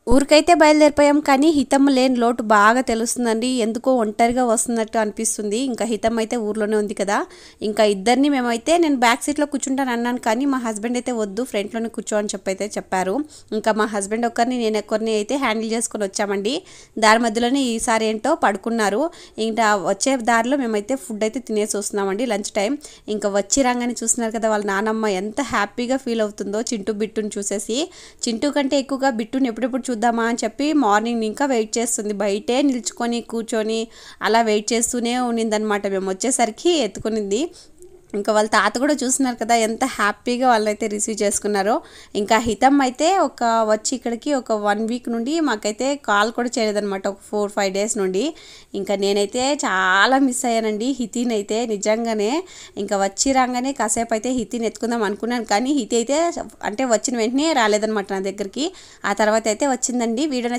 ఊరికైతే బయలుదేరిపోయాం కానీ హితమ్మ లేని లోటు బాగా తెలుస్తుందండి. ఎందుకో ఒంటరిగా వస్తున్నట్టు అనిపిస్తుంది. ఇంకా హితమ్మ అయితే ఊర్లోనే ఉంది కదా, ఇంకా ఇద్దరిని మేమైతే నేను బ్యాక్ సీట్లో కూర్చుంటాను అన్నాను కానీ మా హస్బెండ్ అయితే వద్దు ఫ్రంట్లోనే కూర్చో అని అయితే చెప్పారు. ఇంకా మా హస్బెండ్ ఒక్కరిని నేను ఒక్కరిని అయితే హ్యాండిల్ చేసుకొని వచ్చామండి. దారి మధ్యలోనే ఈసారి ఏంటో పడుకున్నారు. ఇంకా వచ్చే దారిలో మేమైతే ఫుడ్ అయితే తినేసి వస్తున్నామండి లంచ్ టైం. ఇంకా వచ్చి రాగానే చూస్తున్నారు కదా వాళ్ళ నానమ్మ ఎంత హ్యాపీగా ఫీల్ అవుతుందో చింటూ బిట్టుని చూసేసి. చింటూ కంటే ఎక్కువగా బిట్టుని ఎప్పుడెప్పుడు చూద్దామా అని చెప్పి మార్నింగ్ ఇంకా వెయిట్ చేస్తుంది. బయటే నిల్చుకొని కూర్చొని అలా వెయిట్ చేస్తూనే ఉన్నిందనమాట. మేము వచ్చేసరికి ఎత్తుకునింది. ఇంకా వాళ్ళ తాత కూడా చూస్తున్నారు కదా ఎంత హ్యాపీగా వాళ్ళైతే రిసీవ్ చేసుకున్నారో. ఇంకా హితం అయితే వచ్చి ఇక్కడికి ఒక 1 వీక్ నుండి మాకైతే కాల్ కూడా చేయలేదన్నమాట, ఒక 4-5 డేస్ నుండి. ఇంకా నేనైతే చాలా మిస్ అయ్యానండి హితిని అయితే నిజంగానే. ఇంకా వచ్చి రాగానే కాసేపు అయితే హితిని ఎత్తుకుందాం అనుకున్నాను కానీ హితి అయితే అంటే వచ్చిన వెంటనే రాలేదన్నమాట నా దగ్గరికి. ఆ తర్వాత అయితే వచ్చిందండి. వీడియో